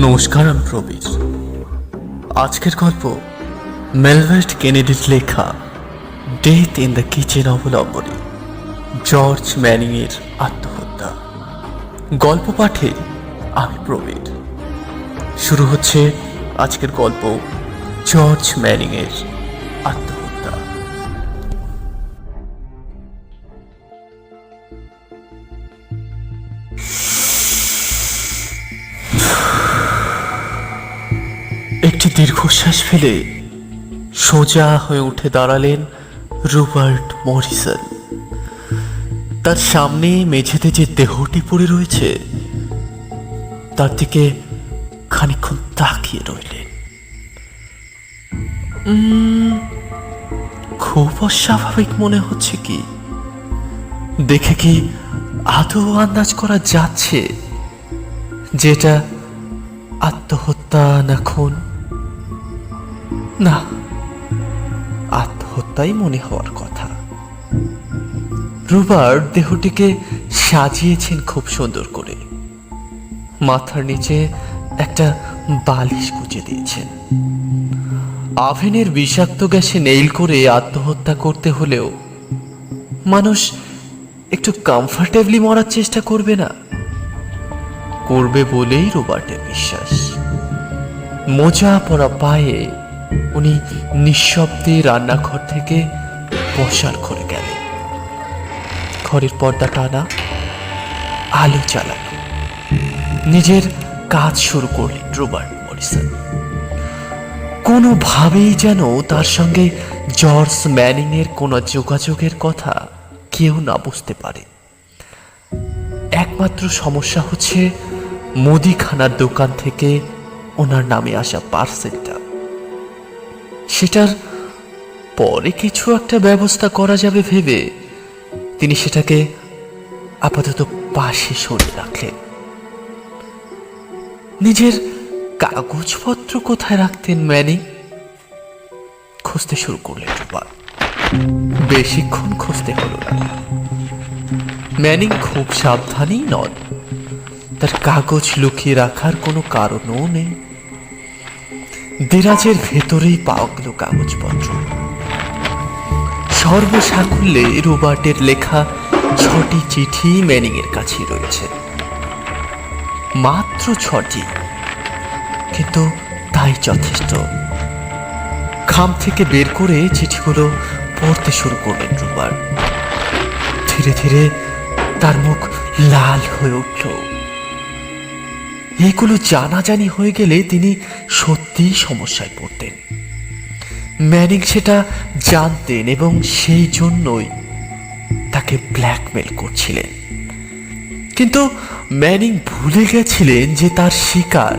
নমস্কার, আমি প্রবীর। আজকের গল্প মেলভেট কেনেডির লেখা ডেথ ইন দ্য কিচেন অবলম্বনে জর্জ ম্যানিং এর আত্মহত্যা। গল্প পাঠে আমি প্রবীর। শুরু হচ্ছে আজকের গল্প জর্জ ম্যানিং এর আত্মহত্যা। একটি দীর্ঘশ্বাস ফেলে সোজা হয়ে উঠে দাঁড়ালেন রবার্ট মরিসন। তার সামনে মেঝেতে যে দেহটি পড়ে রয়েছে তার দিকে খানিকক্ষণ তাকিয়ে রইলেন। খুব অস্বাভাবিক মনে হচ্ছে। কি দেখে কি আদৌ আন্দাজ করা যাচ্ছে যেটা আত্মহত্যা না খুন? না, আত্মহত্যাই মনে হওয়ার কথা। রবার্ট দেহটিকে সাজিয়েছেন খুব সুন্দর করে। মাথার নিচে একটা বালিশ গুজে দিয়েছেন। আভেনের বিষাক্ত গ্যাসে নেইল করে আত্মহত্যা করতে হলেও মানুষ একটু কমফর্টেবলি মরার চেষ্টা করবে না? করবে বলেই রবার্টের বিশ্বাস। মোজা পরা পায়ে উনি নিঃশব্দে রান্নাঘর থেকে বসার ঘরে গেলেন। ঘরের পর্দা টানা, আলো জ্বালানো, নিজের কাজ শুরু করলেন রবার্ট মরিসন। কোনোভাবেই যেন তার সঙ্গে জর্জ ম্যানিং এর কোনো যোগাযোগের কথা কেউ না বুঝতে পারে। একমাত্র সমস্যা হচ্ছে মুদিখানার দোকান থেকে ওনার নামে আসা পার্সেলটা। সেটার পরে কিছু একটা ব্যবস্থা করা যাবে ভেবে তিনি সেটাকে আপাতত পাশে সরিয়ে রাখলেন। নিজের কাগজপত্র কোথায় রাখতেন ম্যানিং? খুঁজতে শুরু করলেন রবার্ট। বেশিক্ষণ খুঁজতে হলো না। ম্যানিং খুব সাবধানী নন। তার কাগজ লুকিয়ে রাখার কোনো কারণও নেই। দেরাজের ভেতরেই পাওয়া গেল কাগজপত্র। সর্বসাকুল্যে রবার্টের লেখা 6টি চিঠি ম্যানিং এর কাছে রয়েছে। মাত্র 6টি, কিন্তু তাই যথেষ্ট। খাম থেকে বের করে চিঠিগুলো পড়তে শুরু করলেন রবার্ট। ধীরে ধীরে তার মুখ লাল হয়ে উঠল। এগুলো জানাজানি হয়ে গেলে তিনি সত্যিই সমস্যায় পড়তেন। ম্যানিং সেটা জানতেন এবং সেই জন্যই তাকে ব্ল্যাকমেল করছিলেন। কিন্তু ম্যানিং ভুলে গেছিলেন যে তার শিকার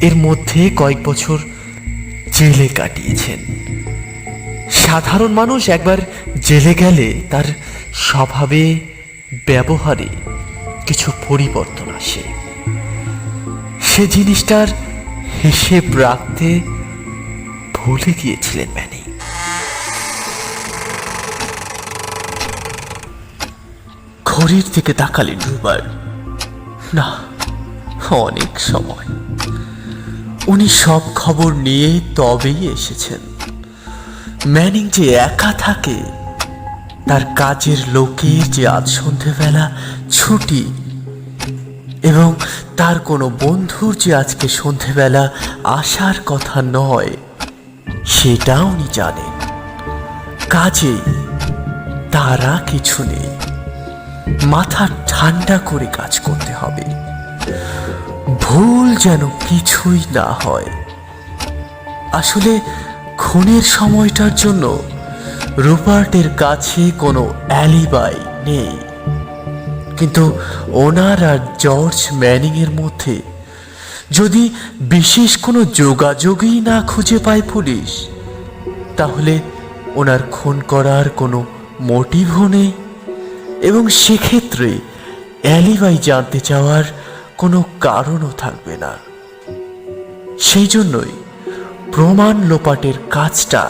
এর মধ্যে কয়েক বছর জেলে কাটিয়েছেন। সাধারণ মানুষ একবার জেলে গেলে তার স্বভাবে, ব্যবহারে কিছু পরিবর্তন আসে। সে জিনিসটার হিসেব রাখতে ভুলে গিয়েছিলেন ম্যানিং। ঘড়ির দিকে তাকালেন রবার্ট। না, অনেক সময়। উনি সব খবর নিয়ে তবেই এসেছেন। ম্যানিং যে একা থাকে, তার কাজের লোকের যে আজ সন্ধেবেলা ছুটি, এবং তার কোনো বন্ধুর যে আজকে সন্ধেবেলা আসার কথা নয়, সেটা উনি জানেন। কাজেই তারা কিছু নেই। মাথা ঠান্ডা করে কাজ করতে হবে, ভুল যেন কিছুই না হয়। আসলে খুনের সময়টার জন্য রবার্টের কাছে কোনো অ্যালিবাই নেই। কিন্তু ওনার আর জর্জ ম্যানিং এর মধ্যে যদি বিশেষ কোনো যোগাযোগই না খুঁজে পায় পুলিশ, তাহলে ওনার খুন করার কোনো মোটিভও নেই, এবং সেক্ষেত্রে অ্যালিবাই জানতে চাওয়ার কোনো কারণও থাকবে না। সেই জন্যই প্রমাণ লোপাটের কাজটা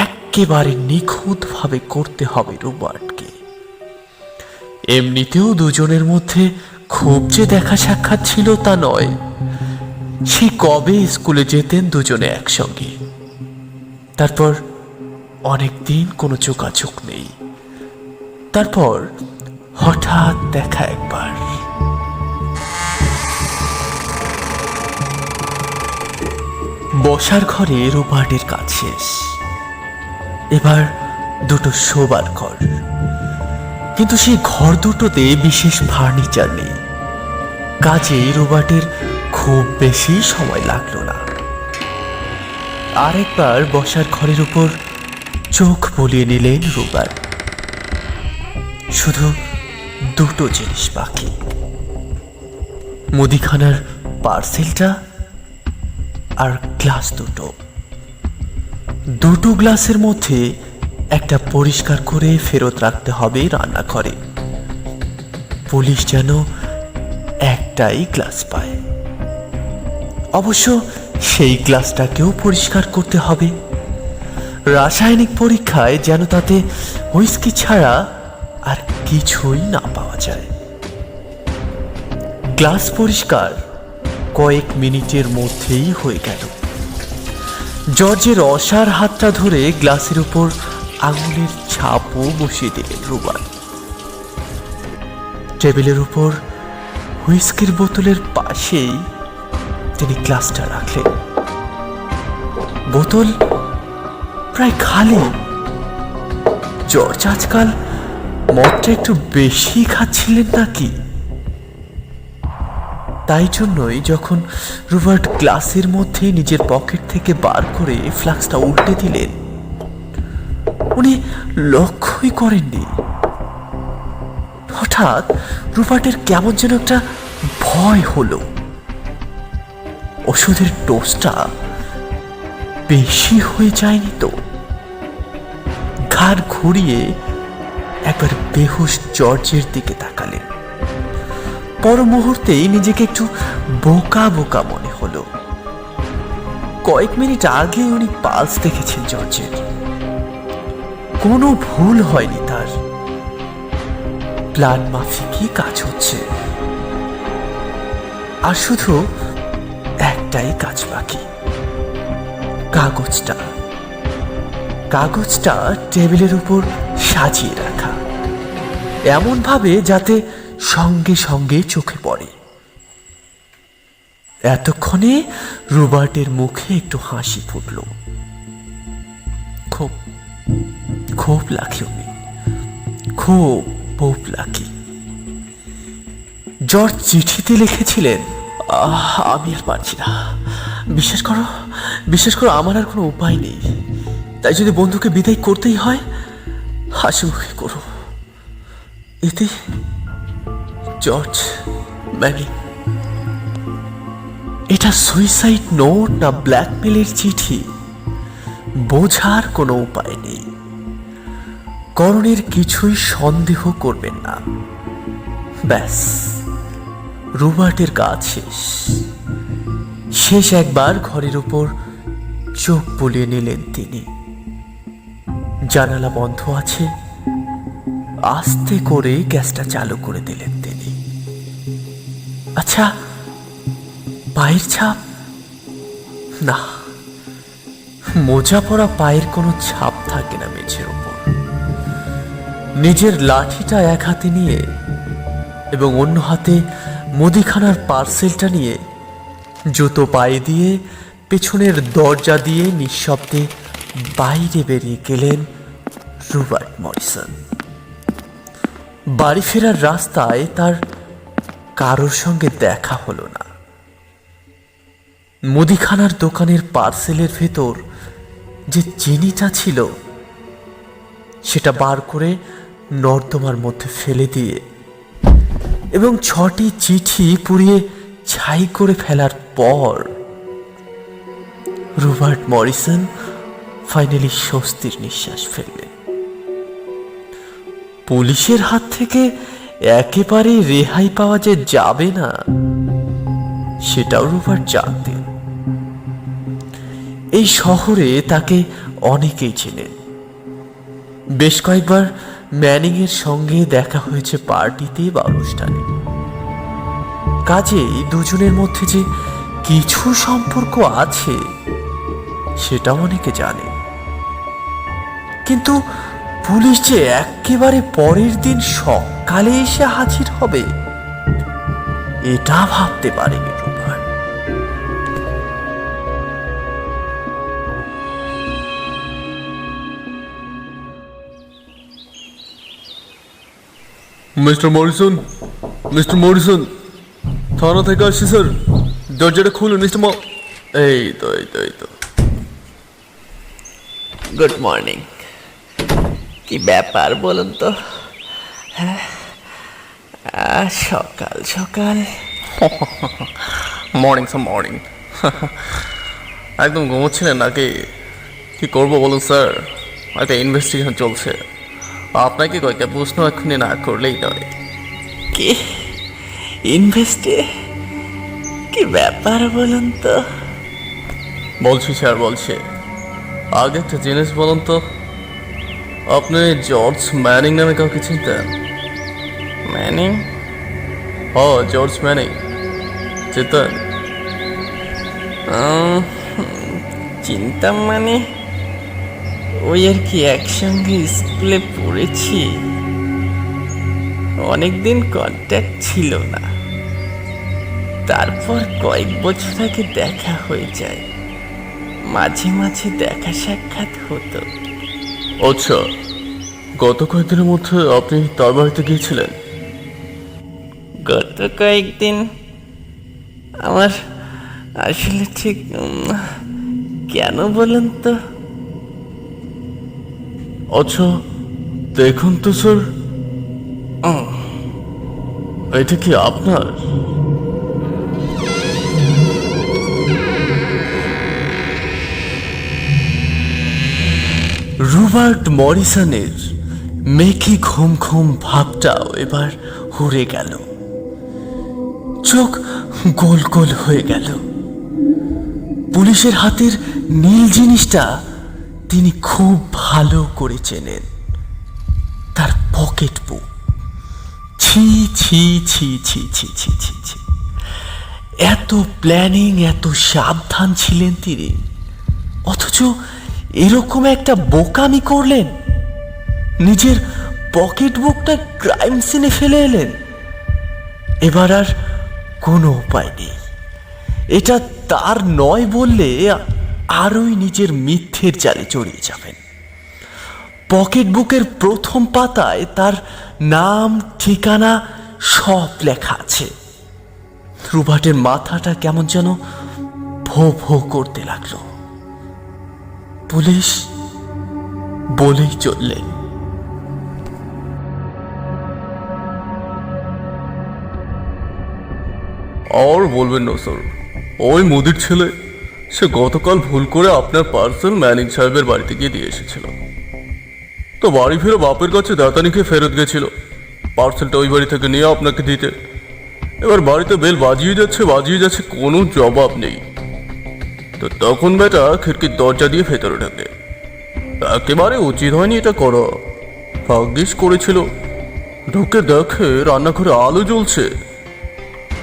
একেবারে নিখুঁতভাবে করতে হবে রবার্টকে। এমনিতেও দুজনের মধ্যে খুব যে দেখা সাক্ষাৎ ছিল তা নয়, সে কবে স্কুলে যেতেন দুজনে একসঙ্গে। তারপর অনেক দিন কোনো যোগাযোগ নেই। তারপর হঠাৎ দেখা একবার। বসার ঘরে রবার্টের কাজ শেষ, এবার দুটো শোবার ঘর। কিন্তু সেই ঘর দুটোতে বিশেষ ফার্নিচার নেই, কাজে রবার্টের খুব বেশি সময় লাগলো না। আরেকবার বসার ঘরের উপর চোখ বুলিয়ে নিলেন রবার্ট। শুধু দুটো জিনিস বাকি, মুদিখানার পার্সেলটা আর গ্লাস দুটো গ্লাসের মধ্যে একটা পরিষ্কার করে ফেরত রাখতে হবে রান্নাঘরে। পুলিশ যেন একটাই গ্লাস পায়। অবশ্য সেই গ্লাসটাকেও পরিষ্কার করতে হবে। রাসায়নিক পরীক্ষায় যেন তাতে হুইস্কি ছাড়া আর কিছুই না পাওয়া যায়। গ্লাস পরিষ্কার কয়েক মিনিটের মধ্যেই হয়ে গেল। জর্জের অসার হাতটা ধরে গ্লাসের উপর আঙুলের ছাপও বসিয়ে দিলেন রবার্ট। টেবিলের উপর হুইস্কির বোতলের পাশেই তিনি গ্লাসটা রাখলেন। বোতল প্রায় খালি। জর্জ আজকাল মদটা একটু বেশি খাচ্ছিলেন নাকি? তাই জন্যই যখন রবার্ট গ্লাসের মধ্যে নিজের পকেট থেকে বার করে ফ্লাস্কটা উল্টে দিলেন, উনি লক্ষ্যই করেননি। হঠাৎ রবার্টের কেমন যেন একটা ভয় হলো। ওষুধের ডোজটা বেশি হয়ে যায়নি তো? ঘাড় ঘুরিয়ে একবার বেহুশ জর্জের দিকে তাকালেন। পর মুহূর্তেই নিজেকে একটু বোকা বোকা মনে হলো। কয়েক মিনিট আগে উনি পালস দেখেছেন জর্জের, কোনো ভুল হয়নি তার। প্ল্যান মাফিকই কাজ হচ্ছে। আর শুধু একটাই কাজ বাকি, কাগজটা টেবিলের উপর সাজিয়ে রাখা, এমন ভাবে যাতে সঙ্গে সঙ্গে চোখে পড়ে। এতক্ষণে রবার্টের মুখে একটু হাসি ফুটল। খুব খুব লাকি উনি, খুব লাকি। জর্জ চিঠিতে লিখেছিলেন, আমি আর পারছি না, বিশ্বাস করো আমার আর কোনো উপায় নেই। তাই যদি বন্ধুকে বিদায় করতেই হয় হাসি মুখে করো। এতে জর্জ ম্যানি। এটা সুইসাইড নোট না ব্ল্যাকমেলের চিঠি বোঝার কোনো উপায় নেই। করণের কিছুই সন্দেহ করবেন না। ব্যাস, রবার্টের কাজ শেষ একবার ঘরের উপর চোখ বুলিয়ে নিলেন তিনি। জানালা বন্ধ আছে, আস্তে করে গ্যাসটা চালু করে দিলেন তিনি। আচ্ছা, পায়ের ছাপ? না, মোজা পরা পায়ের কোনো ছাপ থাকে না মেঝের উপর। নিজের লাঠিটা এক হাতে নিয়ে এবং অন্য হাতে মুদিখানার পার্সেলটা নিয়ে জুতো পায়ে দিয়ে পেছনের দরজা দিয়ে নিঃশব্দে বাইরে বেরিয়ে গেলেন রবার্ট মরিসন। বাড়ি ফেরার রাস্তায় তার কারোর সঙ্গে দেখা হলো না। মুদিখানার দোকানের পার্সেলের ভেতর যে চিনিটা ছিল সেটা বার করে নর্দমার মধ্যে ফেলে দিয়ে এবং 6টি চিঠি পুড়িয়ে ছাই করে ফেলার পর রবার্ট মরিসন ফাইনালি স্বস্তির নিঃশ্বাস ফেললেন। পুলিশের হাত থেকে একেবারে রেহাই পাওয়া যে যাবে না সেটাও রবার্ট জানতেন। এই শহরে তাকে অনেকেই চেনেন। বেশ কয়েকবার ম্যানিং এর সঙ্গে দেখা হয়েছে পার্টিতে বা অনুষ্ঠানে। কাজেই দুজনের মধ্যে যে কিছু সম্পর্ক আছে সেটা অনেকে জানে, কিন্তু পুলিশ যে একেবারে পরের দিন সকালে এসে হাজির হবে এটা ভাবতে পারেনি রুবার্ট। মিস্টার মরিসন, মিস্টার মরিসন, থানা থেকে আসছি স্যার, দরজাটা খুলুন মিস্টার এই তো এই তো এই তো। Good morning. কি ব্যাপার বলুন তো? হ্যাঁ, সকাল সকাল। Morning sir, morning. একদম ঘুমোচ্ছিলেন নাকি? কি করবো বলুন স্যার, একটা ইনভেস্টিগেশন চলছে, আপনাকে কয়েকটা প্রশ্ন এক্ষুনি না করলেই নয়। কি ইনভেস্টে? কি ব্যাপার বলুন তো? বলছি স্যার, বলছি। আগে একটা জিনিস বলুন তো, আপনি জর্জ ম্যানিং নামে কাউকে চিনতেন? ম্যানিং? ও, জর্জ ম্যানিং চিনতেন? চিন্তা মানে ওই আর কি, একসঙ্গে স্কুলে পড়েছি, অনেকদিন কন্ট্যাক্ট ছিল না, তারপর কয়েক বছর আগে দেখা হয়ে যায়, মাঝে মাঝে দেখা সাক্ষাৎ হতো। আচ্ছা, গত কয়েকদিনের মধ্যে আপনি তার বাড়িতে গিয়েছিলেন? গত কয়েকদিন আমার আসলে ঠিক কেন বলুন তো? আচ্ছা, দেখুন তো স্যার, এটা কি আপনার? রবার্ট মরিসনের মেঘে ঘুম ঘুম ভাবটাও এবার উড়ে গেল, চোখ গোল গোল হয়ে গেল। পুলিশের হাতের নীল জিনিসটা তিনি খুব ভালো করে চেনেন, তার পকেট বুক। ছি ছি ছি ছি ছি ছি ছি ছি, এত প্ল্যানিং, এত সাবধান ছিলেন তিনি, অথচ এরকম একটা বোকামি করলেন, নিজের পকেট বুকটা ক্রাইম সিনে ফেলে এলেন। এবার আর কোনো উপায় নেই, এটা তার নয় বললে আরোই নিজের মিথ্যের জালে জড়িয়ে যাবেন। পকেট বুকের প্রথম পাতায় তার নাম, ঠিকানা সব লেখা আছে। রুবার্টের মাথাটা কেমন যেন ভো ভো করতে লাগলো। পুলিশ বলেই চললেন। আর বলবেন না স্যার, ওই মুদির ছেলে, সে গতকাল ভুল করে আপনার পার্সেল ম্যানিং সাহেবের বাড়িতে গিয়ে দিয়ে এসেছিল। তো বাড়ি ফিরে বাপের কাছে দাঁতানিকে ফেরত গেছিল পার্সেলটা ওই বাড়ি থেকে নিয়ে আপনাকে দিতে। এবার বাড়িতে বেল বাজিয়ে যাচ্ছে, কোনো জবাব নেই। তো তখন বেটা খিড়কির দরজা দিয়ে ভেতরে ঢাকে। একেবারে উচিত হয়নি এটা করা, ভাগ্যিস করেছিল। ঢুকে দেখে রান্নাঘরে আলো জ্বলছে,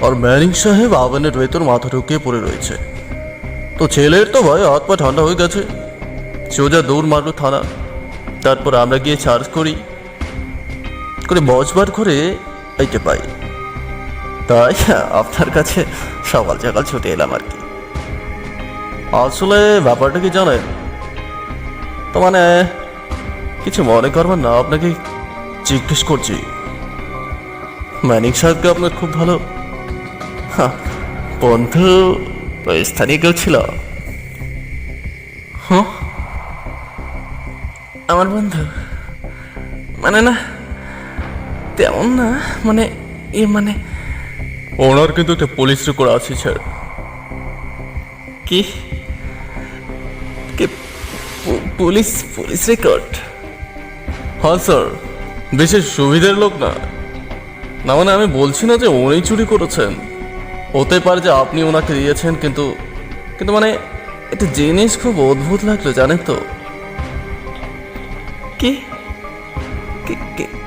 আর ম্যানিং সাহেব আগুনের ভেতর মাথা ঢুকিয়ে পড়ে রয়েছে। তো ছেলের তো ভয় হাত পা ঠান্ডা হয়ে গেছে, সোজা দৌড় মারলো থানা। তারপর আমরা গিয়ে চার্জ করে বসবার করে এইটা পাই। তাই আপনার কাছে সকাল সকাল ছুটে এলাম আর কি। আসলে ব্যাপারটা কি জানেন তো, মানে কিছু মনে করবেন না, আপনাকে জিজ্ঞেস করছি। ম্যানিং সাহেবকে আপনার খুব ভালো বন্ধু ওই স্থানীয় কেউ ছিল? হ্যাঁ, আমার বন্ধু মানে না, তেমন না, মানে মানে ওনার কিন্তু একটা পুলিশ রেকর্ড আছে স্যার। কি কি পুলিশ পুলিশ রেকর্ড? হ্যাঁ স্যার, বিশেষ সুবিধার লোক না। না মানে আমি বলছি না যে উনি চুরি করেছেন, হতে পারে যে আপনি ওনাকে দিয়েছেন, কিন্তু কিন্তু মানে একটা জিনিস খুব অদ্ভুত লাগলো জানেন তো। কি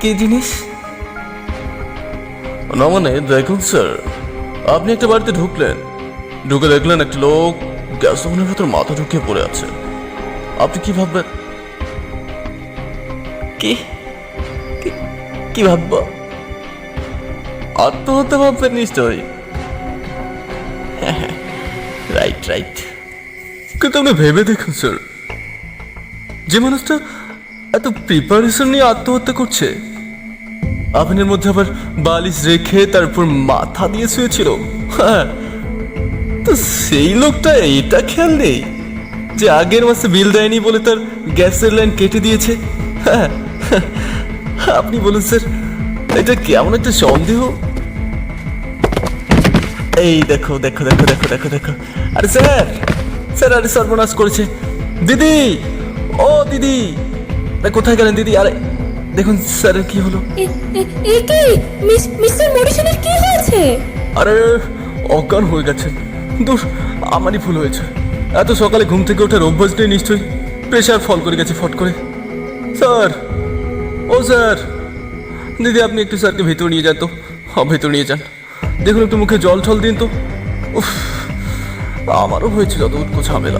কি জিনিস? না মানে দেখুন স্যার, আপনি একটা বাড়িতে ঢুকলেন, ঢুকে দেখলেন একটা লোক গ্যাস ওভেনের ভেতর মাথা ঢুকিয়ে পড়ে আছে। আপনি কি ভাববেন? কি কি- কি ভাববো? আত্মহত্যা ভাববেন নিশ্চয়ই। Right right. কিন্তু আপনি ভেবে দেখুন স্যার, যে মানুষটা এত প্রিপারেশন নিয়ে আত্মহত্যা করছে, আপনের মধ্যে আবার বালিশ রেখে তারপর মাথা দিয়ে শুয়েছিল, হ্যাঁ, তো সেই লোকটা এটা খেয়াল নেই যে আগের মাসে বিল দেয়নি বলে তার গ্যাসের লাইন কেটে দিয়েছে। হ্যাঁ, আপনি বলুন স্যার, এটা কেমন একটা সন্দেহ। এই দেখো দেখো দেখো দেখো দেখো দেখো, আরে স্যার স্যার, আরে সর্বনাশ করেছে। দিদি, ও দিদি, আরে কোথায় গেলেন দিদি? আরে দেখুন স্যারের কি হলো। এ কি মিস্টার মরিসনের কি হয়েছে? আরে অজ্ঞান হয়ে গেছেন। দূর, আমারই ভুল হয়েছে। এত সকালে ঘুম থেকে ওঠার অভ্যাস নেই নিশ্চয়ই, প্রেশার ফল করে গেছে ফট করে। স্যার, ও স্যার, দিদি আপনি একটু স্যারকে ভেতর নিয়ে যান তো। হ্যাঁ, ভেতর নিয়ে যান, দেখুন একটু মুখে জল ঠল দিন তো। উফ, আমারও হয়েছে যত উৎকো ঝামেলা।